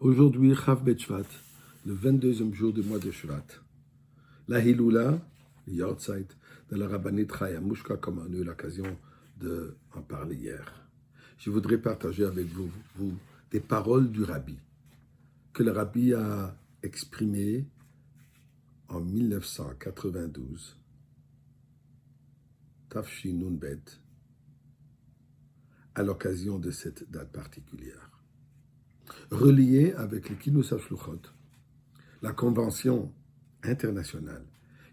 Aujourd'hui, Chav Bet Shvat, le 22e jour du mois de Shvat. La Hiloula, le Yortzeit de la Rabbanit Chaya Mushka, comme on a eu l'occasion d'en parler hier. Je voudrais partager avec vous des paroles du Rabbi, que le Rabbi a exprimées en 1992, Tafshin Nun Bet, à l'occasion de cette date particulière. Relié avec le Kinus HaShluchot, la convention internationale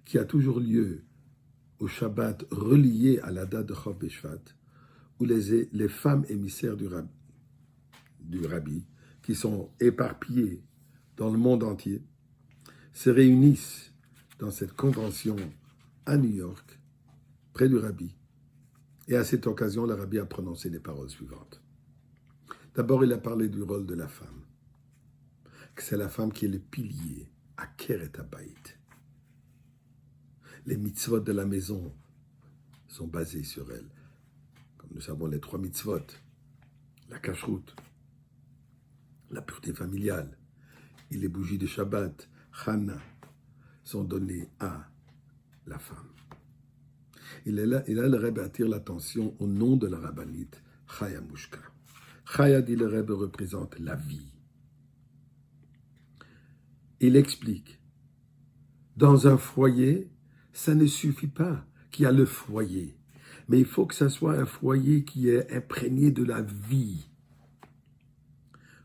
qui a toujours lieu au Shabbat relié à la date de Chav Beshvat, où les femmes émissaires du Rabbi, qui sont éparpillées dans le monde entier, se réunissent dans cette convention à New York, près du Rabbi. Et à cette occasion, le Rabbi a prononcé les paroles suivantes. D'abord, il a parlé du rôle de la femme, que c'est la femme qui est le pilier, à Keret Habayit. Les mitzvot de la maison sont basés sur elle. Comme nous savons, les 3 mitzvot, la kashrut, la pureté familiale et les bougies de Shabbat, Chana, sont données à la femme. Il a le Rebbe attire l'attention au nom de la rabbinite Chaya Mushka. Chaya, dit le Rebbe, représente la vie. Il explique, dans un foyer, ça ne suffit pas qu'il y a le foyer, mais il faut que ça soit un foyer qui est imprégné de la vie.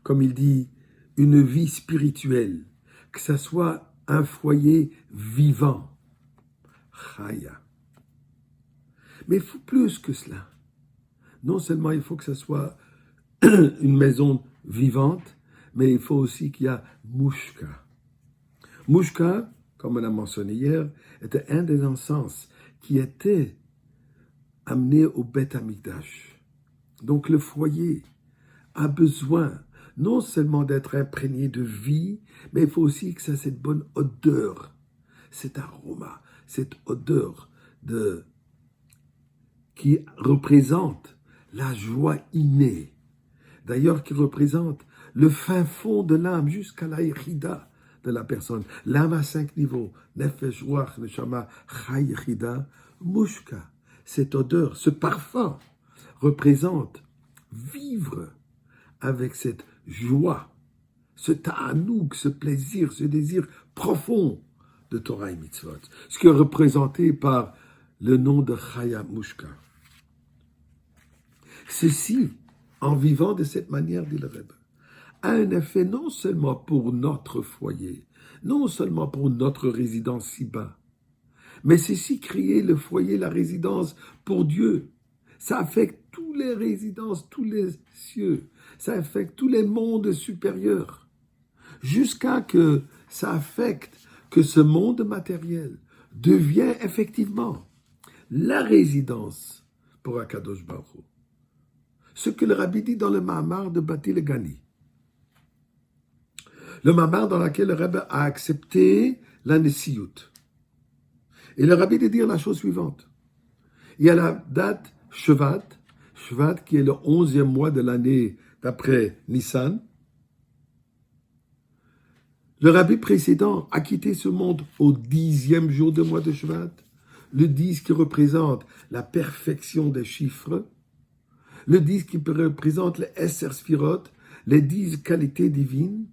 Comme il dit, une vie spirituelle, que ça soit un foyer vivant. Chaya. Mais il faut plus que cela. Non seulement il faut que ça soit une maison vivante, mais il faut aussi qu'il y a Mushka. Mushka, comme on a mentionné hier, était un des encens qui était amené au Beth Amikdash. Donc le foyer a besoin non seulement d'être imprégné de vie, mais il faut aussi que ça ait cette bonne odeur, cet aroma, cette odeur qui représente la joie innée. D'ailleurs, qui représente le fin fond de l'âme jusqu'à la Yechida de la personne. L'âme à 5 niveaux. Nefesh, Ruach, Neshama, Chai, Yechida, Mushka. Cette odeur, ce parfum représente vivre avec cette joie, ce ta'anouk, ce plaisir, ce désir profond de Torah et Mitzvot. Ce qui est représenté par le nom de Chaya Mushka. Ceci, en vivant de cette manière, dit le Rebbe, a un effet non seulement pour notre foyer, non seulement pour notre résidence si-bas, mais ceci créer le foyer, la résidence pour Dieu. Ça affecte toutes les résidences, tous les cieux, ça affecte tous les mondes supérieurs, jusqu'à que ça affecte que ce monde matériel devient effectivement la résidence pour Akadosh Baruch Hu. Ce que le Rabbi dit dans le Mahamar de Bati le Gani. Le Mahamar dans lequel le Rabbi a accepté la Nesiyut. Et le Rabbi de dire la chose suivante. Il y a la date Shvat qui est le 11e mois de l'année d'après Nissan. Le Rabbi précédent a quitté ce monde au 10e jour du mois de Shvat. Le 10 qui représente la perfection des chiffres. Le 10 qui représente les Esser Sfirot, les 10 qualités divines.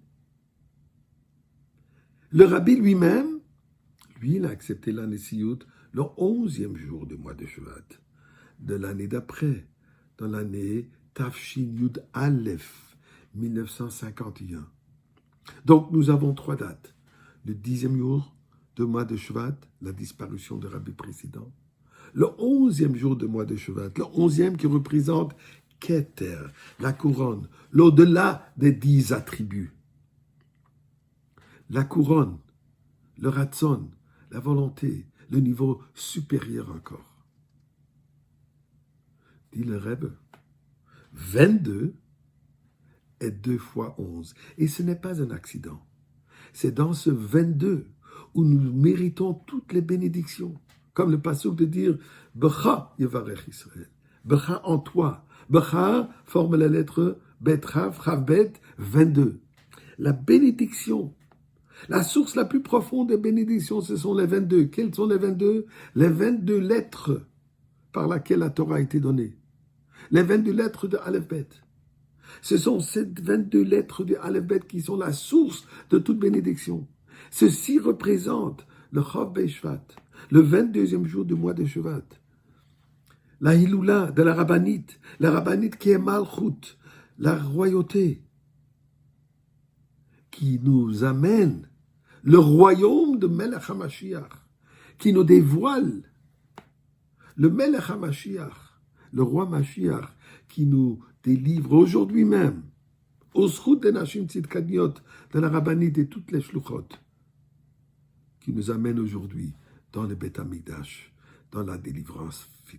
Le Rabbi lui-même, il a accepté la Nesiyut le 11e jour du mois de Shvat, de l'année d'après, dans l'année Tafshin Yud Aleph, 1951. Donc nous avons 3 dates. Le 10e jour du mois de Shvat, la disparition du Rabbi précédent. Le 11e jour du mois de Shvat, le 11e qui représente Keter, la couronne, l'au-delà des 10 attributs. La couronne, le Ratzon, la volonté, le niveau supérieur encore. Dit le Rebbe, 22 est 2 fois 11. Et ce n'est pas un accident. C'est dans ce 22 où nous méritons toutes les bénédictions. Comme le passouk de dire « Becha Yevarech Israël ». Becha en toi. Becha forme la lettre Bet Rav, Rav Bet, 22. la bénédiction. La source la plus profonde des bénédictions, ce sont les 22. Quelles sont les 22? Les 22 lettres par lesquelles la Torah a été donnée. Les 22 lettres de Aleph-Bet. Ce sont ces 22 lettres de Aleph-Bet qui sont la source de toute bénédiction. Ceci représente le Chav Beshvat, le 22e jour du mois de Shevat. La Hiloula de la Rabbinite qui est Malchut, la royauté, qui nous amène le royaume de Melech HaMashiach, qui nous dévoile le Melech HaMashiach, le roi Mashiach, qui nous délivre aujourd'hui même, au Zchut de Nashim Tzidkaniot, de la Rabbinite et toutes les Shluchot, qui nous amène aujourd'hui dans le Beth Amikdash, dans la délivrance finale.